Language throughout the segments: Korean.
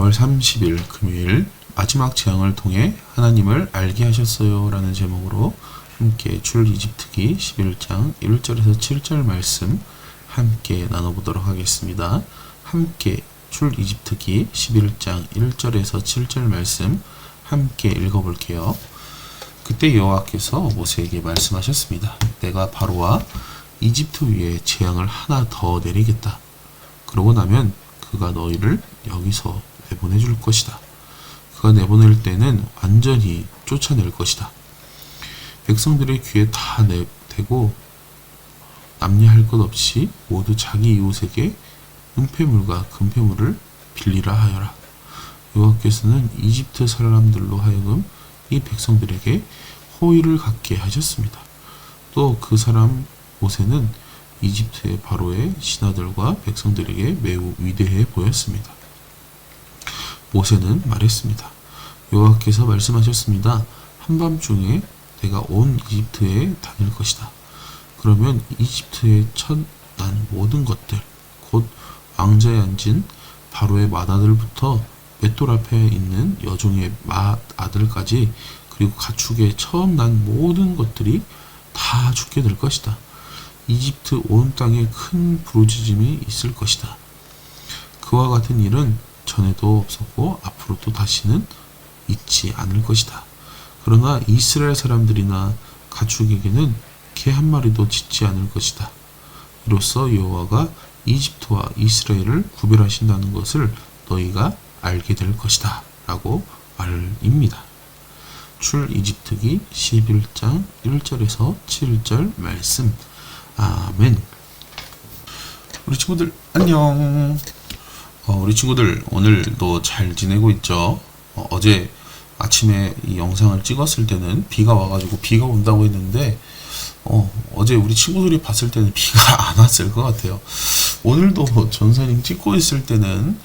4월 30일 금요일 마지막 재앙을 통해 하나님을 알게 하셨어요 라는 제목으로 함께 출이집트기 11장 1절에서 7절 말씀 함께 나눠보도록 하겠습니다. 함께 출이집트기 11장 1절에서 7절 말씀 함께 읽어볼게요. 그때 여호와께서 모세에게 말씀하셨습니다. 내가 바로와 이집트 위에 재앙을 하나 더 내리겠다. 그러고 나면 그가 너희를 여기서 내보내줄 것이다. 그가 내보낼 때는 완전히 쫓아낼 것이다. 백성들의 귀에 다 대고 남녀할 것 없이 모두 자기 이웃에게 은폐물과 금폐물을 빌리라 하여라. 여호와께서는 이집트 사람들로 하여금 이 백성들에게 호의를 갖게 하셨습니다. 또 그 사람 모세는 이집트의 바로의 신하들과 백성들에게 매우 위대해 보였습니다. 모세는 말했습니다. 여호와께서 말씀하셨습니다. 한밤중에 내가 온 이집트에 다닐 것이다. 그러면 이집트에 첫 난 모든 것들, 곧 왕자에 앉은 바로의 맏아들부터 맷돌 앞에 있는 여종의 맏아들까지 그리고 가축의 처음 난 모든 것들이 다 죽게 될 것이다. 이집트 온 땅에 큰 부르짖음이 있을 것이다. 그와 같은 일은 전에도 없었고 앞으로도 다시는 있지 않을 것이다. 그러나 이스라엘 사람들이나 가축에게는 개 한 마리도 짖지 않을 것이다. 이로써 여호와가 이집트와 이스라엘을 구별하신다는 것을 너희가 알게 될 것이다. 라고 말입니다. 출이집트기 11장 1절에서 7절 말씀. 아멘. 우리 친구들 안녕. 우리 친구들 오늘도 잘 지내고 있죠? 어제 아침에 이 영상을 찍었을 때는 비가 와가지고 비가 온다고 했는데 어제 우리 친구들이 봤을 때는 비가 안 왔을 것 같아요. 오늘도 전사님 찍고 있을 때는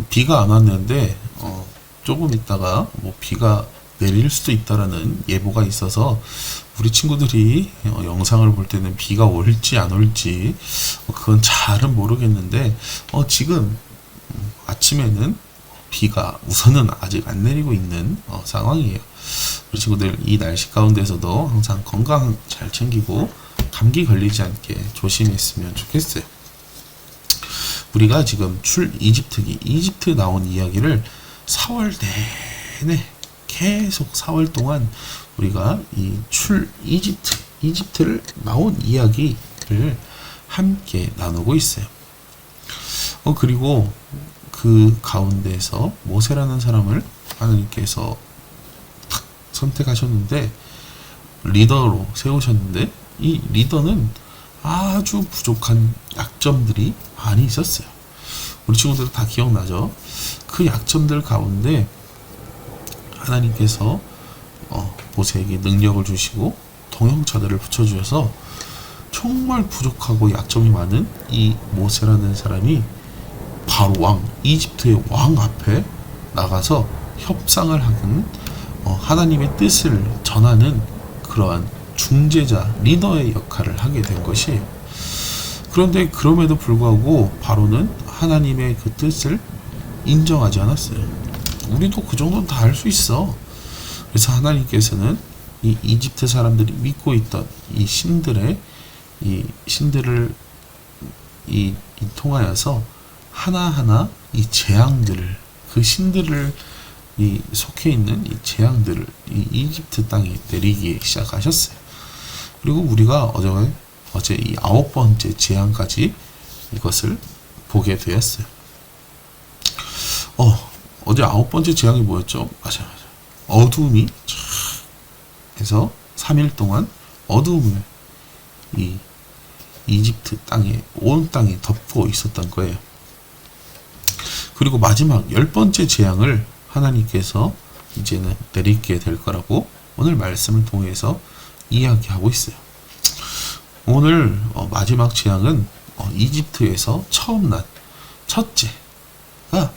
비가 안 왔는데 조금 있다가 뭐 비가 내릴 수도 있다라는 예보가 있어서 우리 친구들이 영상을 볼 때는 비가 올지 안 올지 그건 잘은 모르겠는데 지금 아침에는 비가 우선은 아직 안 내리고 있는 상황이에요. 우리 친구들 이 날씨 가운데서도 항상 건강 잘 챙기고 감기 걸리지 않게 조심했으면 좋겠어요. 우리가 지금 출이집트기 이집트 나온 이야기를 4월 내내 계속 4월 동안 우리가 이 이집트를 나온 이야기를 함께 나누고 있어요. 그리고 그 가운데서 모세라는 사람을 하나님께서 탁 선택하셨는데 리더로 세우셨는데 이 리더는 아주 부족한 약점들이 많이 있었어요. 우리 친구들 다 기억나죠? 그 약점들 가운데 하나님께서 모세에게 능력을 주시고 동형차들을 붙여주셔서 정말 부족하고 약점이 많은 이 모세라는 사람이 바로 이집트의 왕 앞에 나가서 협상을 하는 하나님의 뜻을 전하는 그러한 중재자, 리더의 역할을 하게 된 것이에요. 그런데 그럼에도 불구하고 바로는 하나님의 그 뜻을 인정하지 않았어요. 우리도 그 정도는 다 할 수 있어. 그래서 하나님께서는 이 이집트 사람들이 믿고 있던 이 신들을 통하여서 하나하나 이 재앙들을 그 신들을 이 속해 있는 이 재앙들을 이 이집트 땅에 내리기 시작하셨어요. 그리고 우리가 어제 이 9번째 재앙까지 이것을 보게 되었어요. 어제 9번째 재앙이 뭐였죠? 맞아. 어두움이 해서 3일 동안 어두움을 이 이집트 땅에 온 땅에 덮고 있었던 거예요. 그리고 마지막 10번째 재앙을 하나님께서 이제는 내리게 될 거라고 오늘 말씀을 통해서 이야기하고 있어요. 오늘 마지막 재앙은 이집트에서 처음 난 첫째가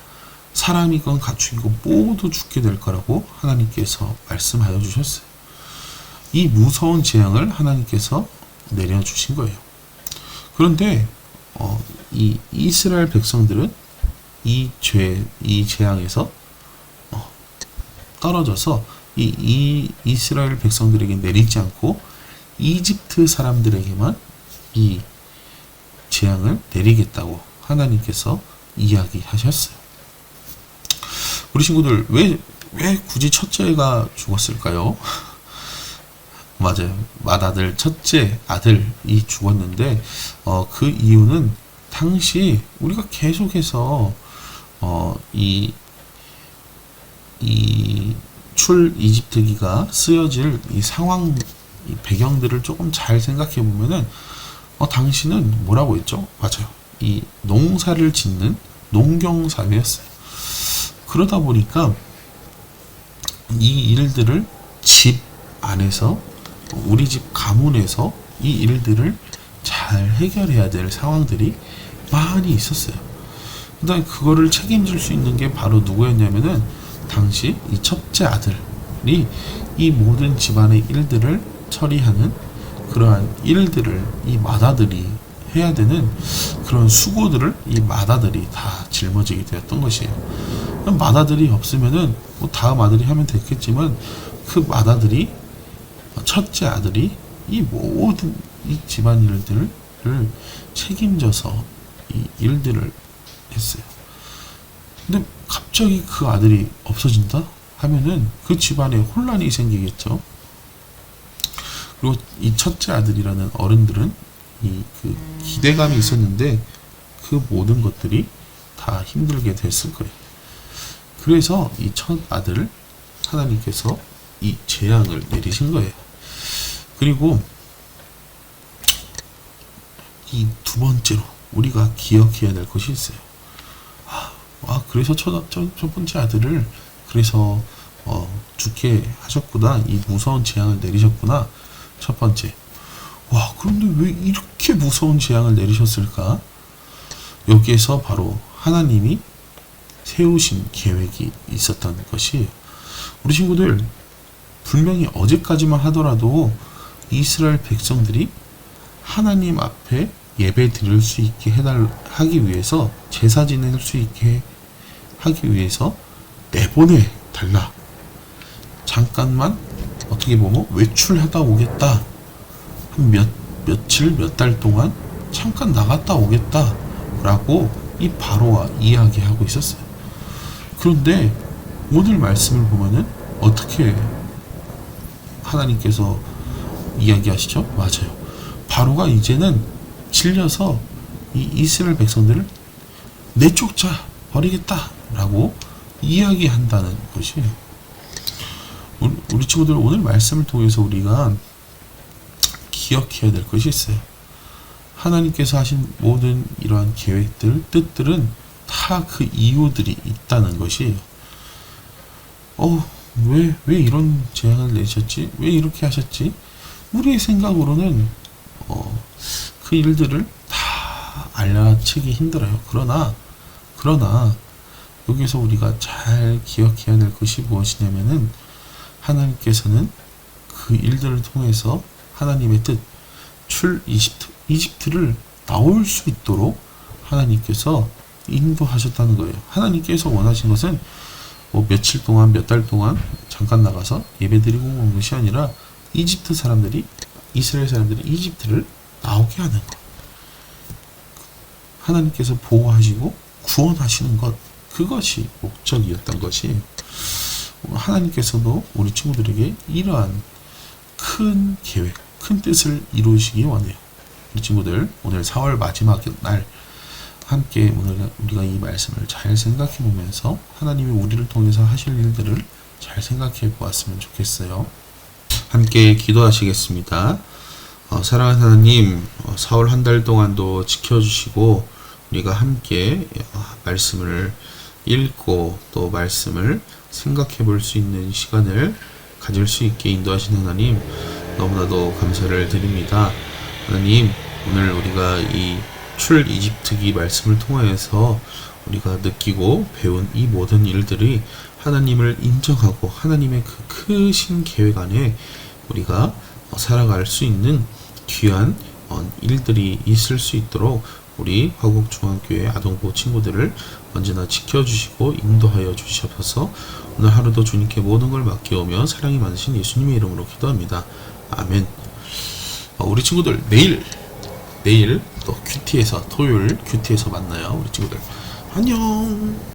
사람이건 가축이건 모두 죽게 될 거라고 하나님께서 말씀하여 주셨어요. 이 무서운 재앙을 하나님께서 내려주신 거예요. 그런데 이 이스라엘 백성들은 이 재앙에서 떨어져서 이 이스라엘 백성들에게 내리지 않고 이집트 사람들에게만 이 재앙을 내리겠다고 하나님께서 이야기하셨어요. 우리 친구들, 왜 굳이 첫째가 죽었을까요? 맞아요. 맏아들 첫째 아들이 죽었는데 그 이유는 당시 우리가 계속해서 이 출 이집트기가 쓰여질 이 상황, 이 배경들을 조금 잘 생각해 보면은 당시는 뭐라고 했죠? 맞아요. 이 농사를 짓는 농경 사회였어요. 그러다 보니까 이 일들을 집 안에서, 우리 집 가문에서 이 일들을 잘 해결해야 될 상황들이 많이 있었어요. 그다음에 그거를 책임질 수 있는 게 바로 누구였냐면은 당시 이 첫째 아들이 이 모든 집안의 일들을 처리하는 그러한 일들을 이 맏아들이 해야 되는 그런 수고들을 이 맏아들이 다 짊어지게 되었던 것이에요. 맏아들이 없으면은 뭐 다음 아들이 하면 됐겠지만 그 맏아들이, 첫째 아들이 이 모든 이 집안 일들을 책임져서 이 일들을 했어요. 근데 갑자기 그 아들이 없어진다 하면은 그 집안에 혼란이 생기겠죠. 그리고 이 첫째 아들이라는 어른들은 그 기대감이 있었는데 그 모든 것들이 다 힘들게 됐을 거예요. 그래서 이 첫 아들을 하나님께서 이 재앙을 내리신 거예요. 그리고 이 두 번째로 우리가 기억해야 될 것이 있어요. 그래서 첫 번째 아들을 그래서 죽게 하셨구나. 이 무서운 재앙을 내리셨구나. 첫 번째. 그런데 왜 이렇게 무서운 재앙을 내리셨을까? 여기에서 바로 하나님이 세우신 계획이 있었던 것이에요. 우리 친구들, 분명히 어제까지만 하더라도 이스라엘 백성들이 하나님 앞에 예배 드릴 수 있게 하기 위해서, 제사 지낼 수 있게 하기 위해서 내보내 달라. 잠깐만 어떻게 보면 외출하다 오겠다. 한 며칠, 몇 달 동안 잠깐 나갔다 오겠다. 라고 이 바로와 이야기하고 있었어요. 그런데 오늘 말씀을 보면은 어떻게 하나님께서 이야기하시죠? 맞아요. 바로가 이제는 질려서 이 이스라엘 백성들을 내쫓아 버리겠다 라고 이야기한다는 것이에요. 우리 친구들, 오늘 말씀을 통해서 우리가 기억해야 될 것이 있어요. 하나님께서 하신 모든 이러한 계획들, 뜻들은 다 그 이유들이 있다는 것이에요. 왜 이런 재앙을 내셨지? 왜 이렇게 하셨지? 우리의 생각으로는 그 일들을 다 알아채기 힘들어요. 그러나 여기서 우리가 잘 기억해야 될 것이 무엇이냐면은 하나님께서는 그 일들을 통해서 하나님의 뜻, 이집트를 나올 수 있도록 하나님께서 인도하셨다는 거예요. 하나님께서 원하신 것은 며칠 동안, 몇 달 동안 잠깐 나가서 예배드리고 온 것이 아니라 이스라엘 사람들이 이집트를 나오게 하는 것. 하나님께서 보호하시고 구원하시는 것, 그것이 목적이었던 것이, 하나님께서도 우리 친구들에게 이러한 큰 계획, 큰 뜻을 이루시기 원해요. 우리 친구들, 오늘 4월 마지막 날 함께 오늘 우리가 이 말씀을 잘 생각해 보면서 하나님이 우리를 통해서 하실 일들을 잘 생각해 보았으면 좋겠어요. 함께 기도하시겠습니다. 사랑하는 하나님, 4월 한 달 동안도 지켜주시고 우리가 함께 말씀을 읽고 또 말씀을 생각해 볼 수 있는 시간을 가질 수 있게 인도하신 하나님, 너무나도 감사를 드립니다. 하나님, 오늘 우리가 이 출 이집트기 말씀을 통하여서 우리가 느끼고 배운 이 모든 일들이 하나님을 인정하고 하나님의 그 크신 계획 안에 우리가 살아갈 수 있는 귀한 일들이 있을 수 있도록 우리 화곡중앙교회 아동부호 친구들을 언제나 지켜주시고 인도하여 주시옵소서. 오늘 하루도 주님께 모든 걸 맡겨오며 사랑이 많으신 예수님의 이름으로 기도합니다. 아멘. 우리 친구들 내일 또 큐티에서 토요일 큐티에서 만나요. 우리 친구들 안녕.